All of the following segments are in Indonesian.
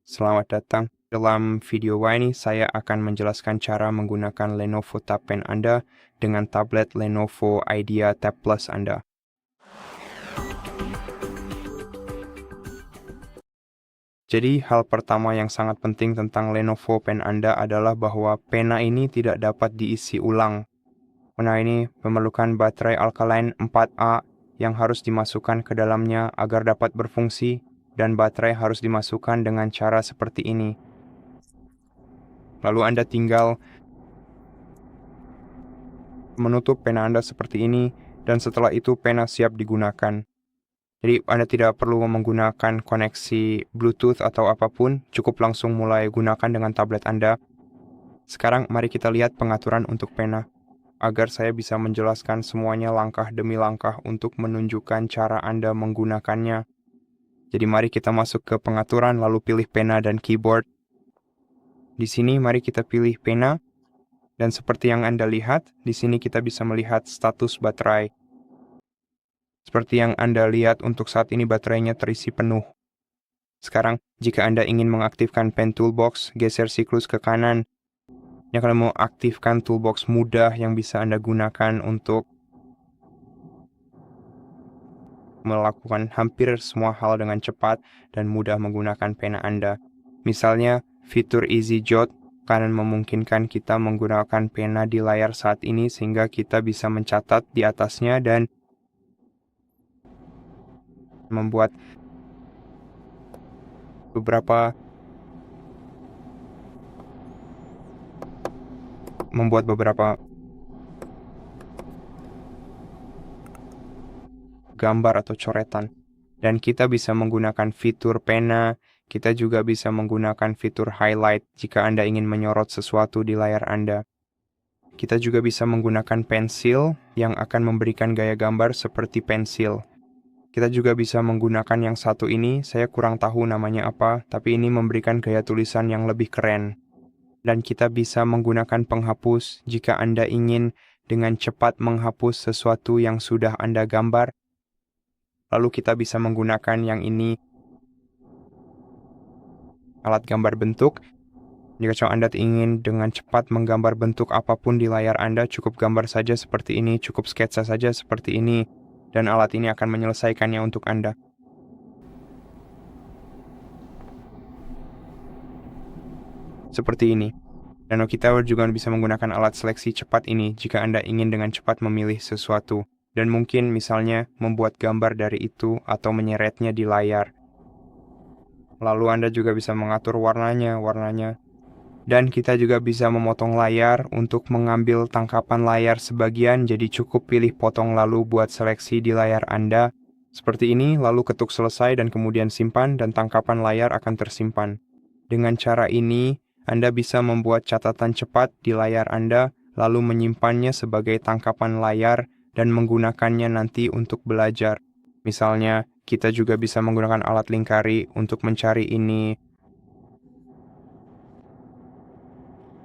Selamat datang. Dalam video ini saya akan menjelaskan cara menggunakan Lenovo Tab Pen Anda dengan tablet Lenovo Idea Tab Plus Anda. Jadi hal pertama yang sangat penting tentang Lenovo Pen Anda adalah bahwa pena ini tidak dapat diisi ulang. Pena ini memerlukan baterai alkaline 4A yang harus dimasukkan ke dalamnya agar dapat berfungsi, dan baterai harus dimasukkan dengan cara seperti ini. Lalu Anda tinggal menutup pena Anda seperti ini, dan setelah itu pena siap digunakan. Jadi Anda tidak perlu menggunakan koneksi Bluetooth atau apapun, cukup langsung mulai gunakan dengan tablet Anda. Sekarang mari kita lihat pengaturan untuk pena, agar saya bisa menjelaskan semuanya langkah demi langkah untuk menunjukkan cara Anda menggunakannya. Jadi mari kita masuk ke pengaturan lalu pilih pena dan keyboard. Di sini mari kita pilih pena. Dan seperti yang Anda lihat, di sini kita bisa melihat status baterai. Seperti yang Anda lihat, untuk saat ini baterainya terisi penuh. Sekarang, jika Anda ingin mengaktifkan Pen Toolbox, geser siklus ke kanan. Ini akan mengaktifkan toolbox mudah yang bisa Anda gunakan untuk melakukan hampir semua hal dengan cepat dan mudah menggunakan pena Anda. Misalnya, fitur Easy Jot akan memungkinkan kita menggunakan pena di layar saat ini sehingga kita bisa mencatat di atasnya dan membuat beberapa gambar atau coretan. Dan kita bisa menggunakan fitur pena, kita juga bisa menggunakan fitur highlight jika Anda ingin menyorot sesuatu di layar Anda. Kita juga bisa menggunakan pensil yang akan memberikan gaya gambar seperti pensil. Kita juga bisa menggunakan yang satu ini, saya kurang tahu namanya apa, tapi ini memberikan gaya tulisan yang lebih keren. Dan kita bisa menggunakan penghapus jika Anda ingin dengan cepat menghapus sesuatu yang sudah Anda gambar. Lalu kita bisa menggunakan yang ini, alat gambar bentuk. Jika Anda ingin dengan cepat menggambar bentuk apapun di layar Anda, cukup gambar saja seperti ini, cukup sketsa saja seperti ini, dan alat ini akan menyelesaikannya untuk Anda. Seperti ini. Dan kita juga bisa menggunakan alat seleksi cepat ini jika Anda ingin dengan cepat memilih sesuatu, dan mungkin misalnya membuat gambar dari itu atau menyeretnya di layar. Lalu Anda juga bisa mengatur warnanya. Dan kita juga bisa memotong layar untuk mengambil tangkapan layar sebagian, jadi cukup pilih potong lalu buat seleksi di layar Anda. Seperti ini, lalu ketuk selesai dan kemudian simpan, dan tangkapan layar akan tersimpan. Dengan cara ini, Anda bisa membuat catatan cepat di layar Anda, lalu menyimpannya sebagai tangkapan layar dan menggunakannya nanti untuk belajar. Misalnya, kita juga bisa menggunakan alat lingkari untuk mencari ini.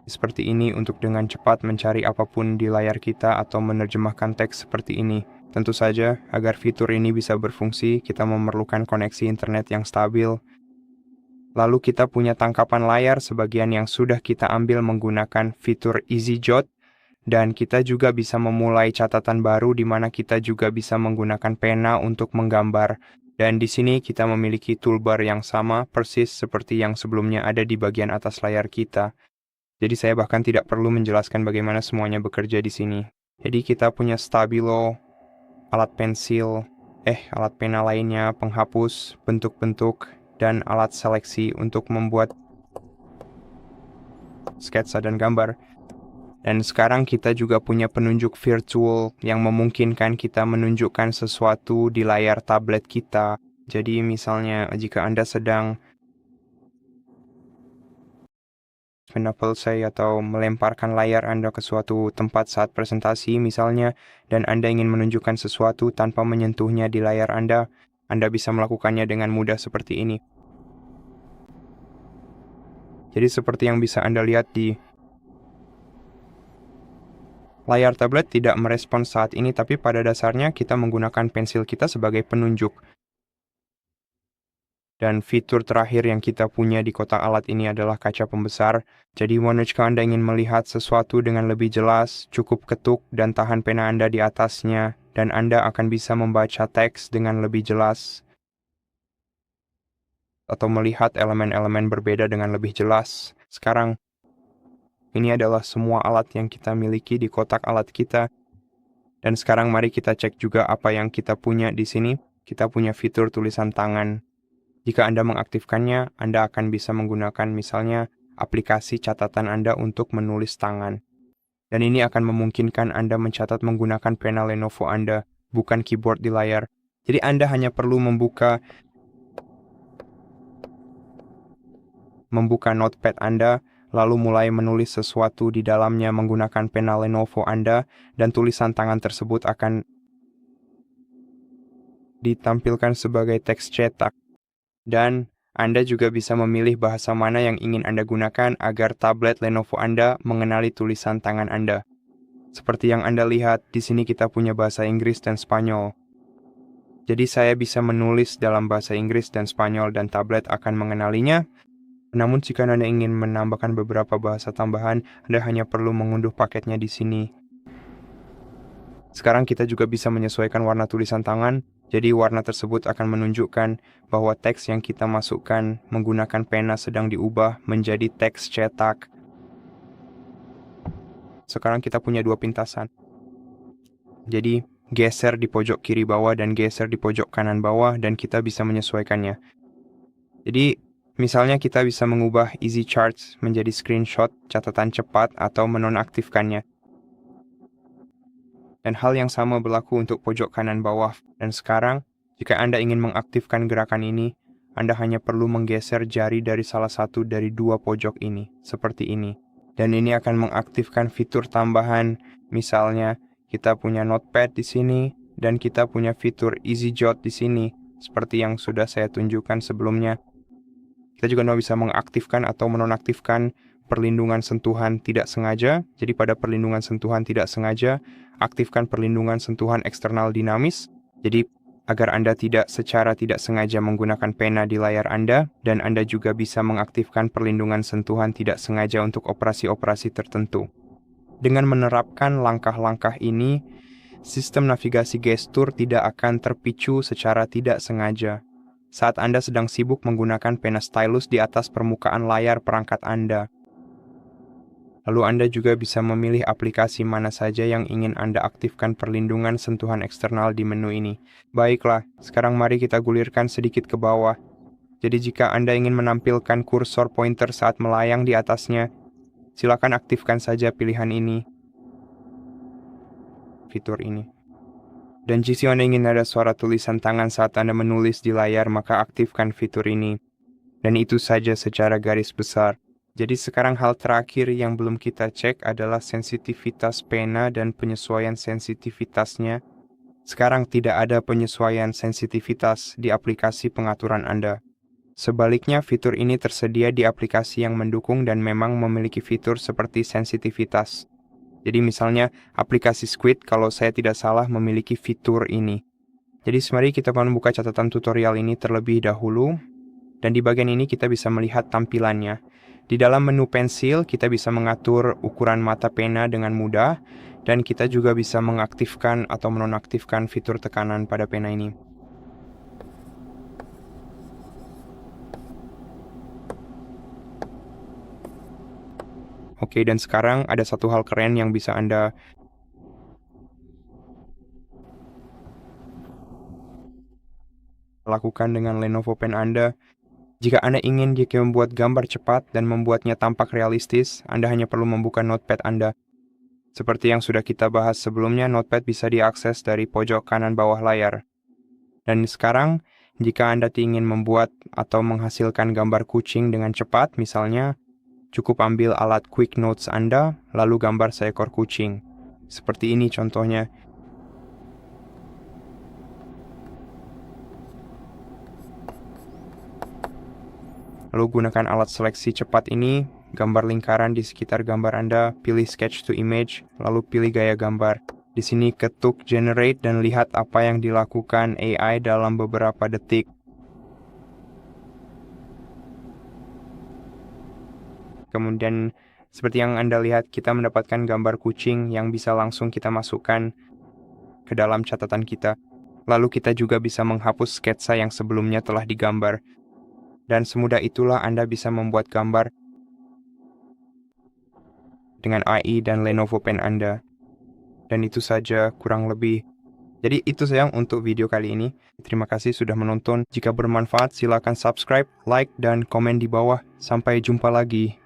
Seperti ini untuk dengan cepat mencari apapun di layar kita atau menerjemahkan teks seperti ini. Tentu saja, agar fitur ini bisa berfungsi, kita memerlukan koneksi internet yang stabil. Lalu kita punya tangkapan layar sebagian yang sudah kita ambil menggunakan fitur Easy Jot, dan kita juga bisa memulai catatan baru di mana kita juga bisa menggunakan pena untuk menggambar. Dan di sini kita memiliki toolbar yang sama persis seperti yang sebelumnya ada di bagian atas layar kita. Jadi saya bahkan tidak perlu menjelaskan bagaimana semuanya bekerja di sini. Jadi kita punya stabilo, alat pensil, alat pena lainnya, penghapus, bentuk-bentuk, dan alat seleksi untuk membuat sketsa dan gambar. Dan sekarang kita juga punya penunjuk virtual yang memungkinkan kita menunjukkan sesuatu di layar tablet kita. Jadi misalnya jika Anda sedang selesai atau melemparkan layar Anda ke suatu tempat saat presentasi misalnya, dan Anda ingin menunjukkan sesuatu tanpa menyentuhnya di layar Anda bisa melakukannya dengan mudah seperti ini. Jadi seperti yang bisa Anda lihat di layar tablet tidak merespons saat ini, tapi pada dasarnya kita menggunakan pensil kita sebagai penunjuk. Dan fitur terakhir yang kita punya di kotak alat ini adalah kaca pembesar. Jadi jika Anda ingin melihat sesuatu dengan lebih jelas, cukup ketuk dan tahan pena Anda di atasnya, dan Anda akan bisa membaca teks dengan lebih jelas atau melihat elemen-elemen berbeda dengan lebih jelas. Sekarang, ini adalah semua alat yang kita miliki di kotak alat kita. Dan sekarang mari kita cek juga apa yang kita punya di sini. Kita punya fitur tulisan tangan. Jika Anda mengaktifkannya, Anda akan bisa menggunakan misalnya aplikasi catatan Anda untuk menulis tangan. Dan ini akan memungkinkan Anda mencatat menggunakan pena Lenovo Anda, bukan keyboard di layar. Jadi Anda hanya perlu membuka notepad Anda, lalu mulai menulis sesuatu di dalamnya menggunakan pena Lenovo Anda, dan tulisan tangan tersebut akan ditampilkan sebagai teks cetak. Dan Anda juga bisa memilih bahasa mana yang ingin Anda gunakan agar tablet Lenovo Anda mengenali tulisan tangan Anda. Seperti yang Anda lihat, di sini kita punya bahasa Inggris dan Spanyol. Jadi saya bisa menulis dalam bahasa Inggris dan Spanyol dan tablet akan mengenalinya. Namun jika Anda ingin menambahkan beberapa bahasa tambahan, Anda hanya perlu mengunduh paketnya di sini. Sekarang kita juga bisa menyesuaikan warna tulisan tangan, jadi warna tersebut akan menunjukkan bahwa teks yang kita masukkan menggunakan pena sedang diubah menjadi teks cetak. Sekarang kita punya dua pintasan. Jadi, geser di pojok kiri bawah dan geser di pojok kanan bawah, dan kita bisa menyesuaikannya. Jadi, misalnya kita bisa mengubah Easy Charts menjadi screenshot, catatan cepat, atau menonaktifkannya. Dan hal yang sama berlaku untuk pojok kanan bawah. Dan sekarang, jika Anda ingin mengaktifkan gerakan ini, Anda hanya perlu menggeser jari dari salah satu dari dua pojok ini, seperti ini. Dan ini akan mengaktifkan fitur tambahan, misalnya kita punya notepad di sini, dan kita punya fitur Easy Jot di sini, seperti yang sudah saya tunjukkan sebelumnya. Kita juga bisa mengaktifkan atau menonaktifkan perlindungan sentuhan tidak sengaja. Jadi pada perlindungan sentuhan tidak sengaja, aktifkan perlindungan sentuhan eksternal dinamis. Jadi agar Anda secara tidak sengaja menggunakan pena di layar Anda, dan Anda juga bisa mengaktifkan perlindungan sentuhan tidak sengaja untuk operasi-operasi tertentu. Dengan menerapkan langkah-langkah ini, sistem navigasi gestur tidak akan terpicu secara tidak sengaja saat Anda sedang sibuk menggunakan pena stylus di atas permukaan layar perangkat Anda. Lalu Anda juga bisa memilih aplikasi mana saja yang ingin Anda aktifkan perlindungan sentuhan eksternal di menu ini. Baiklah, sekarang mari kita gulirkan sedikit ke bawah. Jadi jika Anda ingin menampilkan kursor pointer saat melayang di atasnya, silakan aktifkan saja pilihan ini. Fitur ini. Dan jika Anda ingin ada suara tulisan tangan saat Anda menulis di layar, maka aktifkan fitur ini. Dan itu saja secara garis besar. Jadi sekarang hal terakhir yang belum kita cek adalah sensitivitas pena dan penyesuaian sensitivitasnya. Sekarang tidak ada penyesuaian sensitivitas di aplikasi pengaturan Anda. Sebaliknya, fitur ini tersedia di aplikasi yang mendukung dan memang memiliki fitur seperti sensitivitas. Jadi misalnya aplikasi Squid kalau saya tidak salah memiliki fitur ini. Jadi mari kita membuka catatan tutorial ini terlebih dahulu. Dan di bagian ini kita bisa melihat tampilannya. Di dalam menu pensil kita bisa mengatur ukuran mata pena dengan mudah. Dan kita juga bisa mengaktifkan atau menonaktifkan fitur tekanan pada pena ini. Oke, dan sekarang ada satu hal keren yang bisa Anda lakukan dengan Lenovo Pen Anda. Jika Anda ingin membuat gambar cepat dan membuatnya tampak realistis, Anda hanya perlu membuka notepad Anda. Seperti yang sudah kita bahas sebelumnya, notepad bisa diakses dari pojok kanan bawah layar. Dan sekarang, jika Anda ingin membuat atau menghasilkan gambar kucing dengan cepat, misalnya, cukup ambil alat Quick Notes Anda, lalu gambar seekor kucing. Seperti ini contohnya. Lalu gunakan alat seleksi cepat ini, gambar lingkaran di sekitar gambar Anda, pilih Sketch to Image, lalu pilih gaya gambar. Di sini ketuk Generate dan lihat apa yang dilakukan AI dalam beberapa detik. Kemudian seperti yang Anda lihat, kita mendapatkan gambar kucing yang bisa langsung kita masukkan ke dalam catatan kita. Lalu kita juga bisa menghapus sketsa yang sebelumnya telah digambar. Dan semudah itulah Anda bisa membuat gambar dengan IE dan Lenovo Pen Anda. Dan itu saja kurang lebih. Jadi itu sayang untuk video kali ini. Terima kasih sudah menonton. Jika bermanfaat silakan subscribe, like, dan komen di bawah. Sampai jumpa lagi.